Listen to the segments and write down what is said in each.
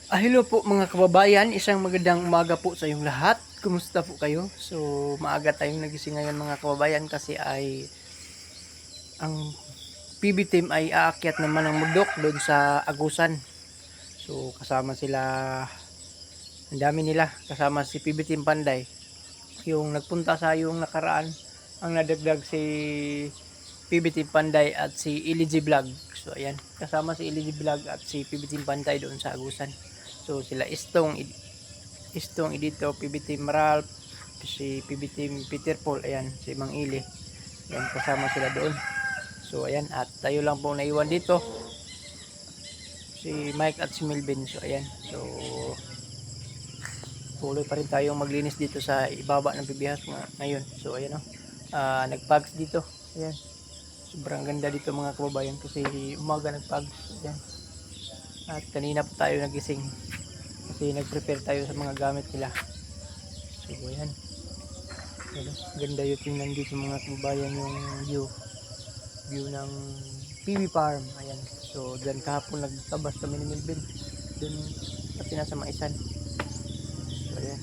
Hello po mga kababayan, isang magandang umaga po sa inyong lahat. Kumusta po kayo? So, maaga tayong nagising ngayon mga kababayan kasi ay ang PB team ay aakyat naman ng bundok doon sa Agusan. So, kasama sila, ang dami nila, kasama si PB team Panday. Yung nagpunta sa yung nakaraan, ang nadagdag si PB team Panday at si Iliji Vlog. So, ayan, kasama si Iliji Vlog at si PB team Panday doon sa Agusan. So, sila Istong Edito, PB Team Ralph, si PB Team Peter Paul, ayan, si Mang Ili. Ayan, kasama sila doon. So, ayan, at tayo lang po naiwan dito. Si Mike at si Melvin. So, ayan. So, tuloy pa rin tayong maglinis dito sa ibaba ng bibihas ngayon. So, ayan o. Nagpags dito. Ayan. Sobrang ganda dito mga kababayan kasi umaga nagpags. Ayan. At kanina pa tayo nagising kasi nag-prepare tayo sa mga gamit nila. So, ayan. Ganda yung tingnan dito mga kababayan yung view ng PB Farm. Ayan. So, dyan kahapon nagtabas kami ni Melvin. Dun kasi nasa Maisan. So, ayan.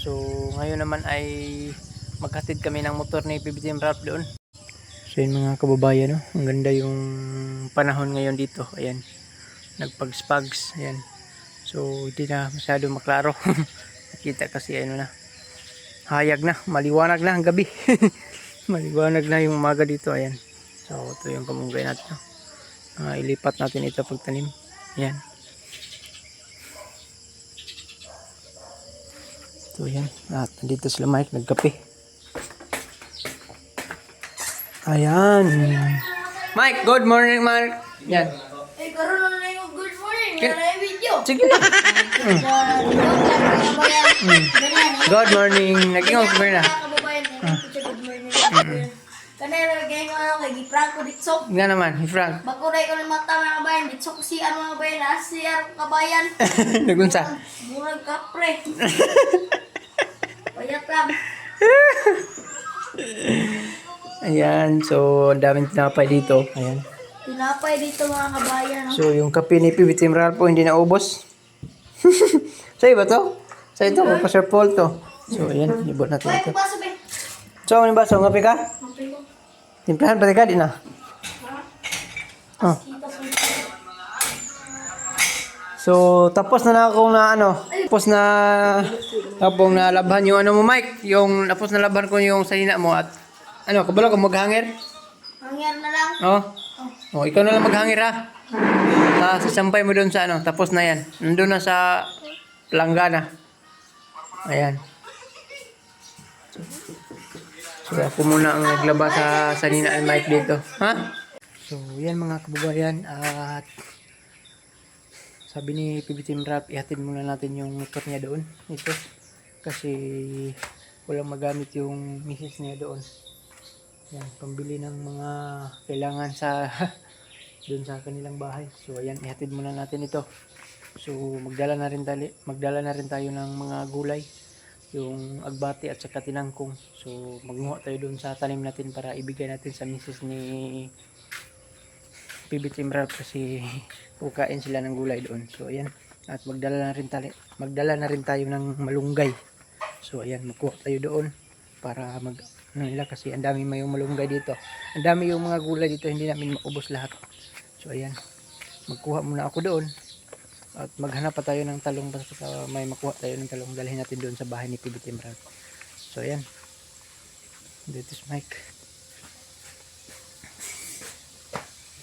So, ngayon naman ay maghatid kami ng motor ni PB Team Ralph doon. So, yun mga kababayan, no? Ang ganda yung panahon ngayon dito. Ayan. Nagpags-pags. Ayan. So, hindi na masyado maklaro. Nakita kasi ano na. Hayag na. Maliwanag na ang gabi. Maliwanag na yung umaga dito. Ayan. So, ito yung kamunggay natin. No? Ilipat natin ito pagtanim. Ayan. So, ayan. At nandito sila Mike. Nagkape. Ayan. Mike, good morning, Mark. Yan. Karoon na yung good morning. Yan na yung video. Sige na. Good morning. Nag-ingong ko na. Good morning. Kanina gaya ko ano kay Giprank ko dito. Nga naman, Frank. Bakuray ko ng mata mga kabayan. Dito ko si ano mga kabayan. Asiyar kabayan. Nagunsa. Murag kapre. Payat lang. Ayan, so daming tinapay dito. Ayan. Tinapay dito mga kabayan. So yung kape ni PB Team Ralph po hindi naubos. Sa'yo ba to? Sa ito, pa Sir Paul to. So ayan, ibot natin Ay, ito. baso be. So ano ba? So ngapi ka? Mapi ko. Timplahan pati ka, di na. Oh. Kita sa So tapos na akong na ano. Tapos na tapong nalabhan yung ano mo Mike. Yung tapos nalabhan ko yung salina mo at ano, kabalo ko maghangir? hangyan na lang. Oh. Oh, ikaw na lang maghangir ha. Sasampay mo doon sa ano, tapos na yan. Nandun na sa langgana. Ayan. So, ako muna ang naglaba sa sanina and Mike dito. Ha? So, yan mga kababayan. At sabi ni PB Team Rap, ihatid muna natin yung motor niya doon. Ito. Kasi walang magamit yung misis niya doon. Yan, pambili ng mga kailangan sa doon sa kanilang bahay. So ayan, ihatid muna natin ito. So magdala na rin tayo ng mga gulay, yung agbati at saka tinangkong. So magmuha tayo doon sa tanim natin para ibigay natin sa misis ni PB Team Ralph kasi pukain sila ng gulay doon. So ayan, at magdala na rin tayo ng malunggay. So ayan, magkuha tayo doon para nila kasi ang dami mayong malunggay dito. Ang dami yung mga gulay dito, hindi namin maubos lahat. So ayan, magkuha muna ako doon at maghanap pa tayo ng talong basta may makuha tayo ng talong, dalhin natin doon sa bahay ni PB Team Ralph. So ayan, dito is Mike.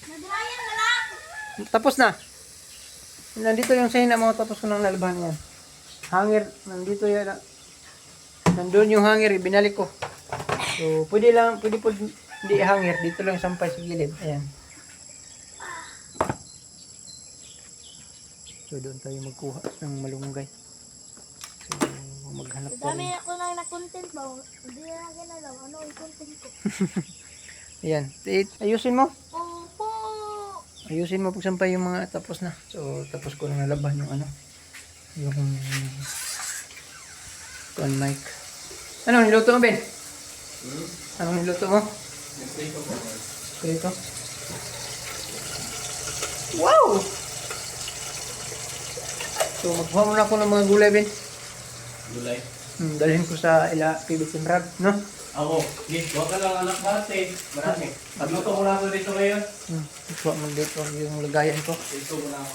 Nadrayan na lang. Tapos na. Nandito yung sahina mo, tapos ko nang nalabhan yan. Hangir, nandito yan. Nandun yung hangir, binalik ko. So, pwede po hindi hangir. Dito lang sampay sa gilid. Ayan. So, doon tayo magkuha ng malunggay. So, maghanap tayo. Dami ako nang na-content ba? Hindi na natin alam ano yung content ko. Ayan. Ayusin mo. Opo. Ayusin mo pag sampay yung mga tapos na. So, tapos ko na nalaban yung ano. Yung con mic. Ano niluto mo, Ben? Anong niluto mo? Ito. Wow! So, magkuha muna ako ng mga gulay, Ben. Gulay. Dalhin ko sa ila PBC Rap, no? Ako, huwag ka lang anak bate. Marami. Pagluto mo na ako dito ngayon. Magkuha mo dito yung lagayan ko. Dito mo na ako.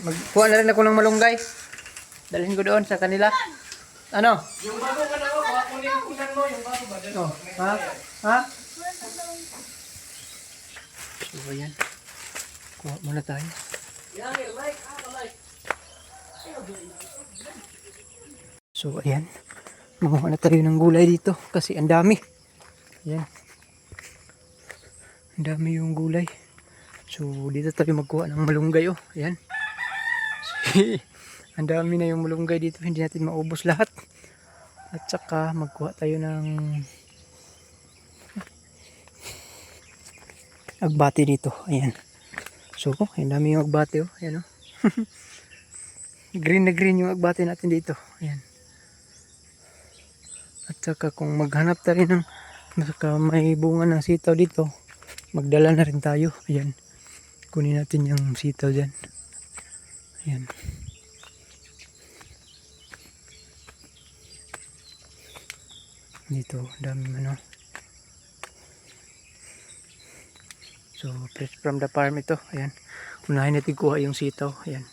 Magkuha na rin ako ng malunggay. Dalhin ko doon sa kanila. Ano? Yung bago ka na ako, kunin ko kunan mo. Yung bago ba? Oh, ha? Ha? So, ayan. Kuha muna tayo. So, ayan. Makuha na tayo ng gulay dito kasi ang dami. Ayan. Ang dami yung gulay. So, dito tayo magkuha ng malunggay, oh. Ayan. Ang dami na yung malunggay dito. Hindi natin maubos lahat. At saka, magkuha tayo ng agbati dito. Ayan. So, ang dami yung agbati, oh. Ayan, oh. Green na green yung agbati natin dito. Ayan. At saka kung maghanap tayo ng saka may bunga ng sitaw dito, magdala na rin tayo. Ayan. Kunin natin yung sitaw dyan. Ayan. Dito, dami ano. So, fresh from the farm ito. Ayan. Unahin natin kuha yung sitaw. Ayan.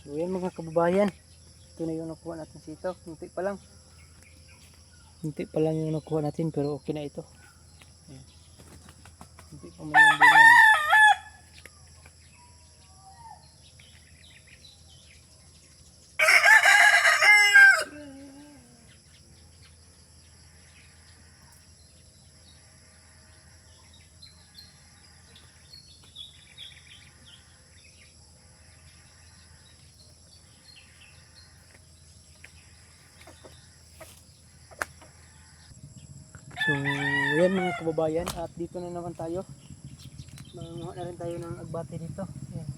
So yan mga kababayan, ito na yung nakuha natin sitaw. Hinti pa lang. Hinti pa lang yung nakuha natin pero okay na ito. Ayan. Hinti pa man yung bunga niya. So, yan mga kababayan at dito na naman tayo. Manguha na rin tayo ng agbate dito. Ayan.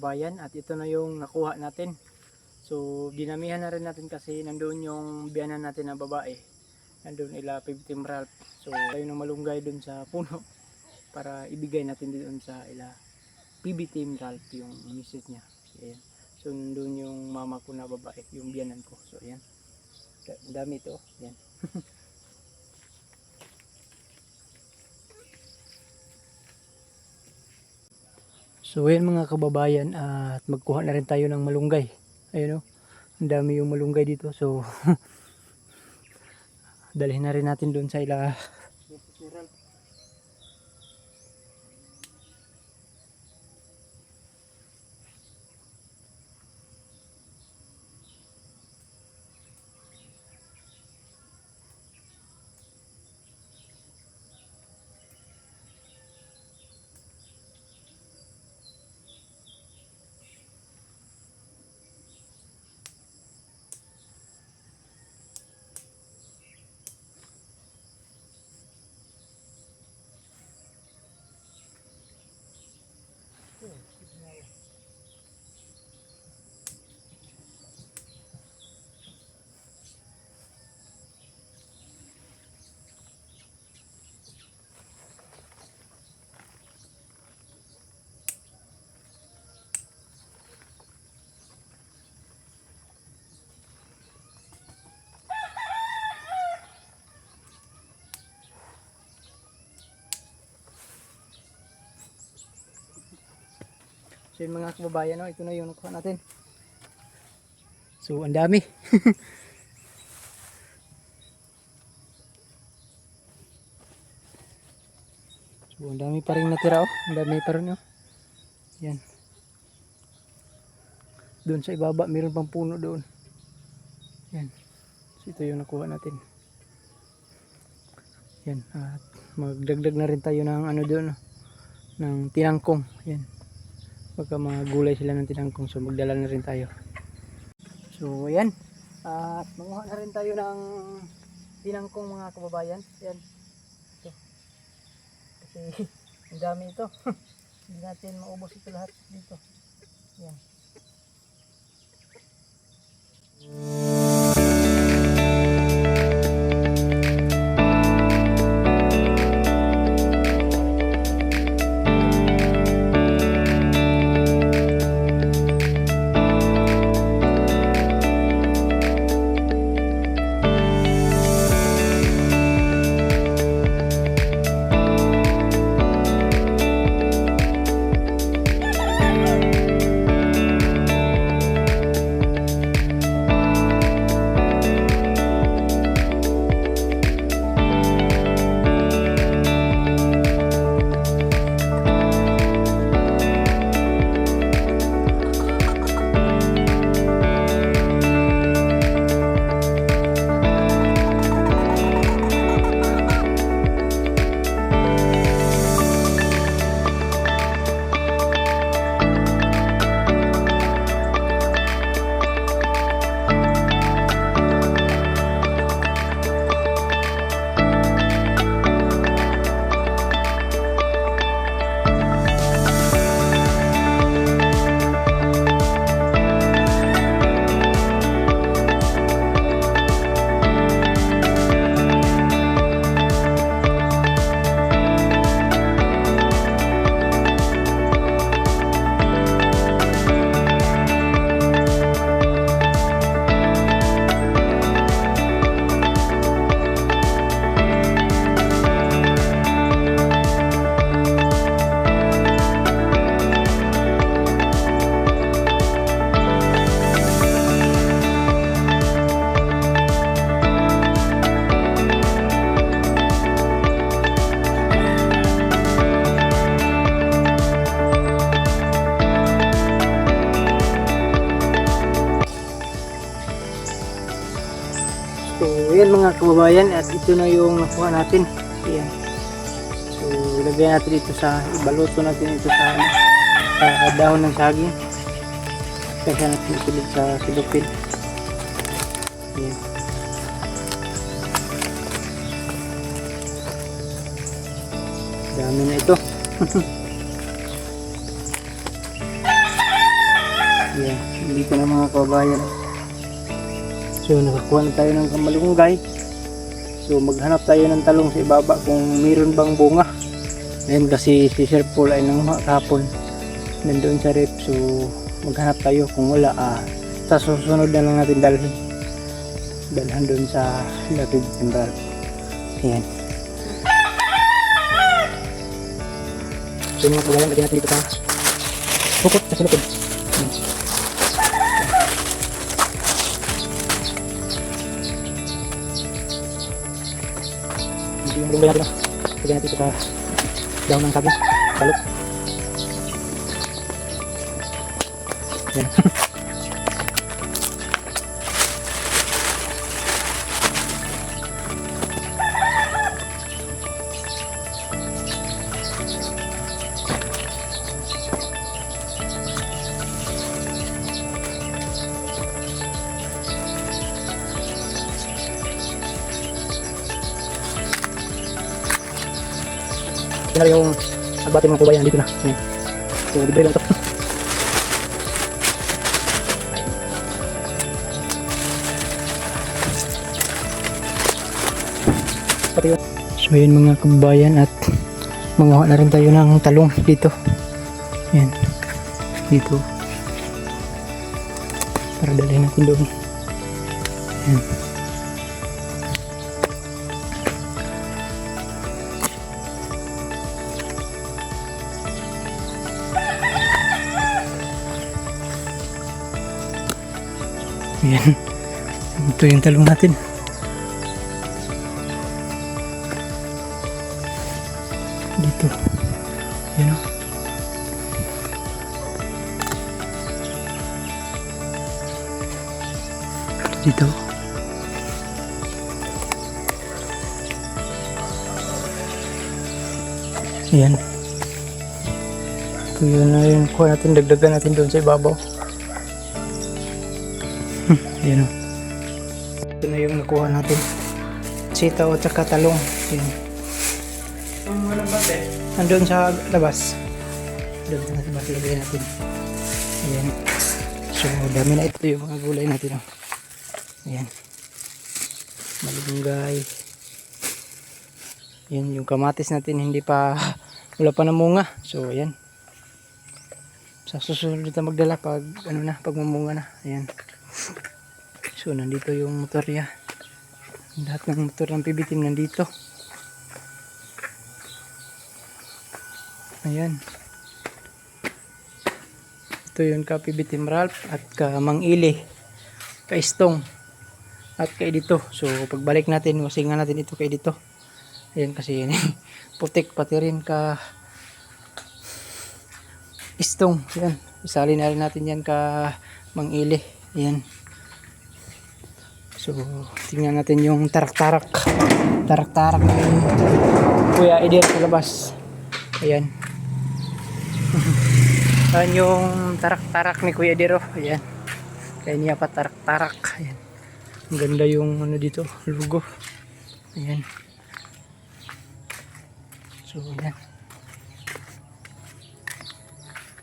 kababayan, at ito na yung nakuha natin. So dinamihan na rin natin kasi nandoon yung biyanan natin na babae, nandoon ila Pibitim Ralph. So tayo nang malunggay doon sa puno para ibigay natin doon sa ila Pibitim Ralph yung misis niya. Ayan. So nandoon yung mama ko na babae, yung biyanan ko. So ayan, dami ito. Ayan. So ayan mga kababayan, at magkuha na rin tayo ng malunggay. Ayun o, ang dami yung malunggay dito. So dalhin na rin natin doon sa ila. So yun mga kababayan, no, ito na yung nakuha natin. So ang dami. So ang dami pa rin natira, oh. Ang dami pa rin, oh. Yan. Doon sa ibaba mayroon pang puno doon. Yan. So ito yung nakuha natin. Yan, at magdagdag na rin tayo ng ano doon, oh, ng tinangkong. Yan. Pagka mga gulay sila ng tinangkong, so magdala na rin tayo. So ayan, at manguha na rin tayo ng tinangkong mga kababayan. Ayan, ito. Kasi ang dami ito. Hindi natin maubos ito lahat dito. Ayan. So ayan mga kababayan, at ito na yung nakuha natin. Ayan. So ilagay natin ito sa, ibaluto natin ito sa, dahon ng saging. Kasi natin isulid sa silupin. Ayan. Dami na ito. dito na mga kababayan. So nakakuha na tayo ng kamalunggay. So maghanap tayo ng talong sa ibaba kung mayroon bang bunga. Ayan kasi si Sir Paul ay nang kahapon nandoon sa rep. So maghanap tayo, kung wala sa susunod na lang natin dalhan doon sa Lapid Timber. Ayan. So mga kababayan, lagyan natin dito sa bukot sa silupid. Hindi yung lumbay natin. Lagyan natin ito sa daon ng sabi. Balot. Yan. Ito na yung agbati mga kabayan dito na. Ayan. So, libre lang ito. So, yun mga kabayan, at manguha na rin tayo ng talong dito. Ayan. Dito. Para dalhin natin doon. Ayan. Ayan. Ito yung talong natin. Dito. Ayan o. Dito. Ayan. Ito yun na yun. Kuha natin, dagdagan natin doon sa ibabaw. Ayan o. Ito na yung nakuha natin. Sitaw at saka talong. Ayan. Andun sa labas. Doon sa labas ilagay natin. Ayan. So dami na ito yung mga gulay natin. Oh. Ayan. Malunggay. Ayan yung kamatis natin, hindi pa wala pa namunga. So ayan. Sa susunod na magdala pag pag mamunga na. Ayan. So nandito yung motorya. Lahat ng motor ng PB team nandito. Ayan. Ito yung ka PB team Ralph at ka Mang Ili, ka Istong at ka Edito. So pagbalik natin, wasingan natin ito ka Edito. Ayan kasi yan. Putik pati rin ka Istong. Ayan. Isali na rin natin yan ka Mang Ili. Ayan. So, tingnan natin yung tarak-tarak. Tarak-tarak ni Kuya Edir sa labas. Ayan. Ayan yung tarak-tarak ni Kuya Edir. Ayan. Kaya niya pa tarak-tarak. Ayan. Ang ganda yung dito, logo. Ayan. So, ayan.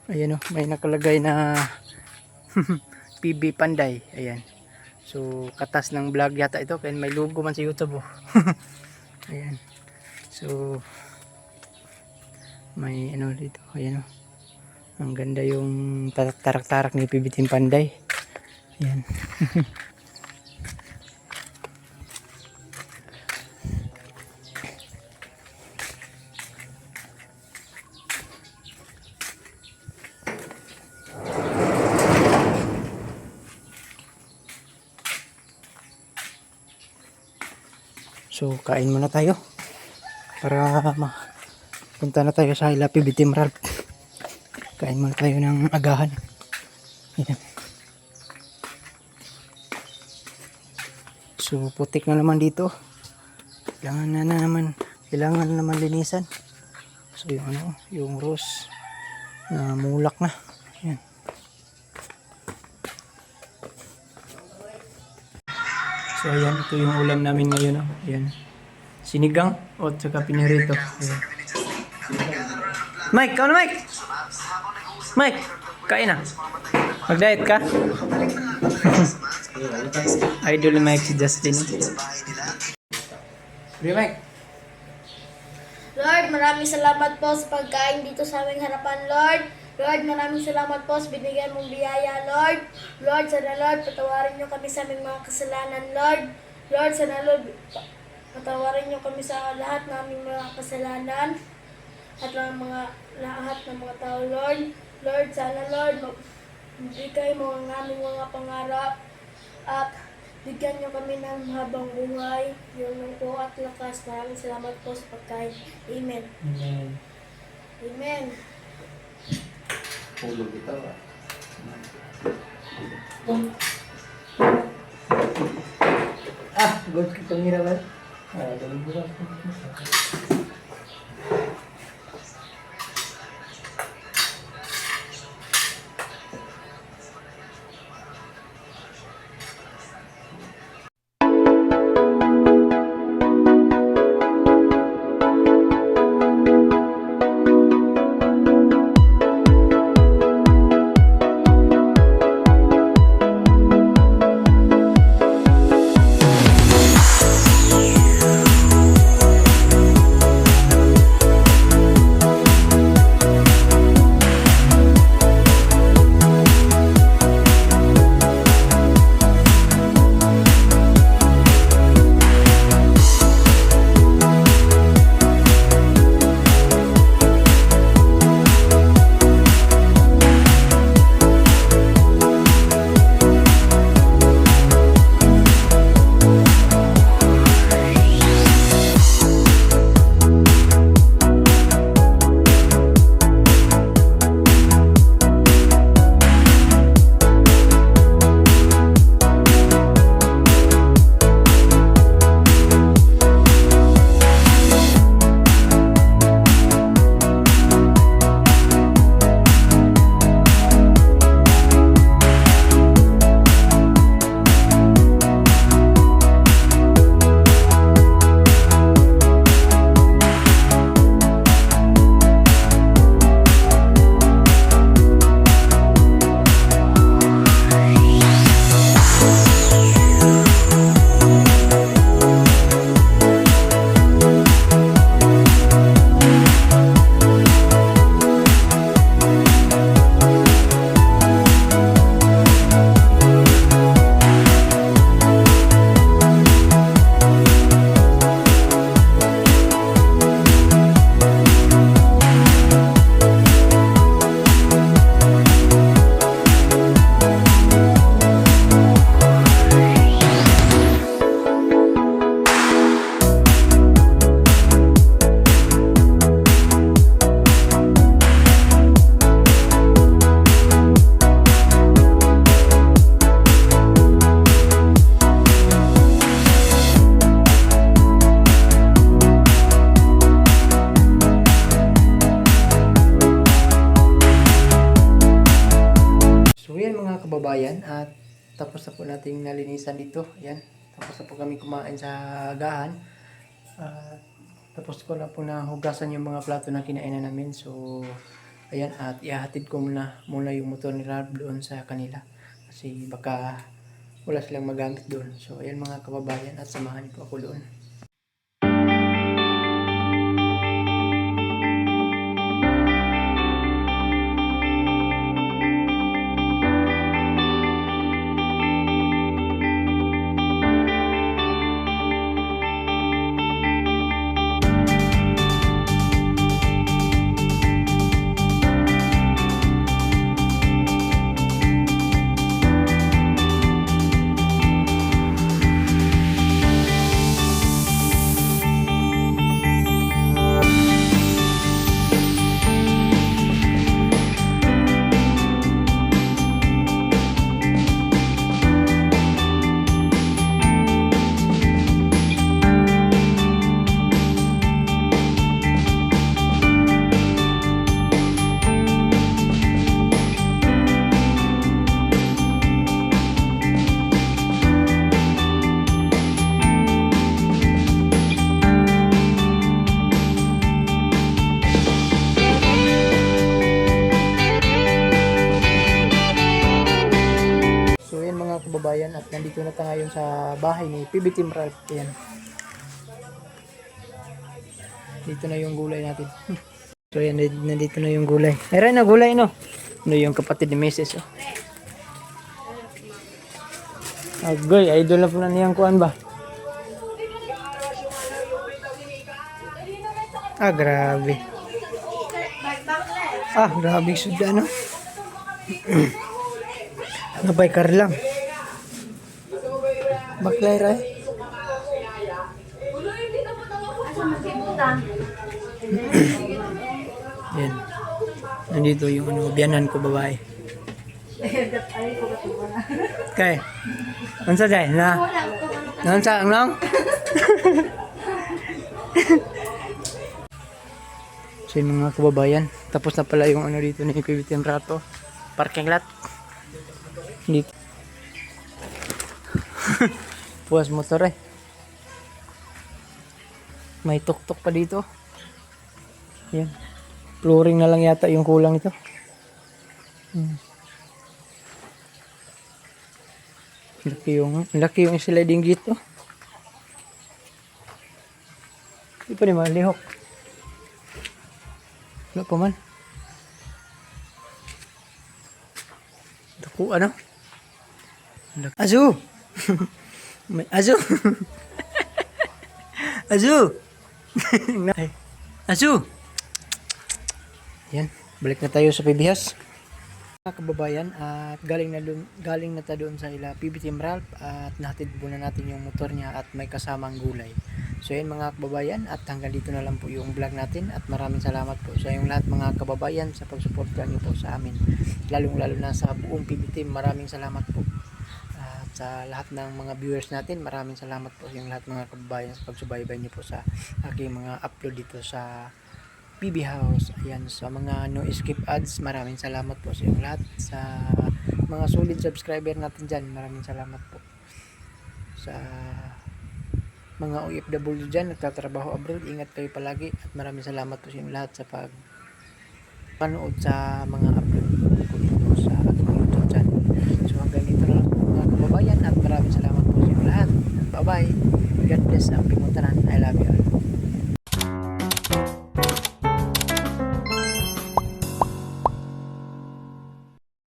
Ayan o, may nakalagay na PB Panday. Ayan. So, katas ng vlog yata ito. Kaya may logo man sa YouTube. Oh. Ayan. So, may dito. Ayan. Oh. Ang ganda yung tarak-tarak ni PB Team Panday. Ayan. So, kain muna tayo para punta na tayo sa Ilapi PB Ralph. Kain muna tayo ng agahan. Ayan. So, putik na naman dito. Kailangan na naman linisan. So, yung rose na mulak na. Ayan. So ayan, ito yung ulam namin ngayon. Ayan. Sinigang at saka pinirito. Ayan. Mike, ano Mike? Mike, Kain na. Mag-diet ka? Idol ni Mike si Justin. Pre Mike. Lord, maraming salamat po sa pagkain dito sa aming harapan, Lord. Lord, maraming salamat po sa binigyan mong biyaya, Lord. Lord, sana Lord, patawarin niyo kami sa aming mga kasalanan, Lord. Lord, sana Lord, patawarin niyo kami sa lahat ng aming mga kasalanan at lahat ng mga tao, Lord. Lord, sana Lord, magbigay mo ang aming mga pangarap at bigyan niyo kami ng habang buhay, yun po at lakas. Maraming salamat po sa pagkain. Amen. Amen. Amen. Pulog ito ba? Good ka tumira ba? Dalang buka. kababayan, at tapos na po nating nalinisan dito. Ayan, tapos na po kami kumain sa agahan. Tapos ko na po nahugasan yung mga plato na kinainan namin. So, ayan, at ihahatid ko muna yung motor ni Ralph doon sa kanila. Kasi baka wala silang magamit doon. So, ayan mga kababayan, at samahan niyo po ako doon. nandito na tayo ngayon sa bahay ni PB Team Ralph. Ayan. Dito na yung gulay natin. So yan, nandito na yung gulay. Meron na gulay, no? Ano yung kapatid ni Mrs. Oh. Agoy, idol na po na niyang kuhan ba? Ah, grabe. Ah, grabe suda, no? Nabay kar lang. Baklay ray. Yan. Nandito yung ano, biyanan ko babae. Kay. Unsa day na? Unsa ang long? So yung mga kababayan, tapos na pala yung ano dito ni PBTM Rato. Parking lot. Dito. Puas motor eh. May tuktok pa dito. Yan. Flooring na lang yata yung kulang ito. Laki yung sliding gate oh. Di pa naman lihok. Wala pa man. Daku ano? Azu! May azu! Azu! Azu! Yan, balik na tayo sa PBS. Mga kababayan, at galing na tayo doon sa ila PB Team Ralph at nahatid muna natin yung motor niya at may kasamang gulay. So yan mga kababayan, at hanggang dito na lang po yung vlog natin at maraming salamat po sa yung lahat mga kababayan sa pagsuporta niyo po sa amin. Lalong-lalo na sa buong PB Team, maraming salamat po. At sa lahat ng mga viewers natin, maraming salamat po sa yung lahat mga kababayan sa pagsubaybay niyo po sa aking mga upload dito sa PB House. Ayan, sa mga no skip ads, maraming salamat po sa yung lahat. Sa mga solid subscriber natin dyan, maraming salamat po. Sa mga OFW dyan, nagtatrabaho abroad, ingat kayo palagi at maraming salamat po sa yung lahat sa panood sa mga upload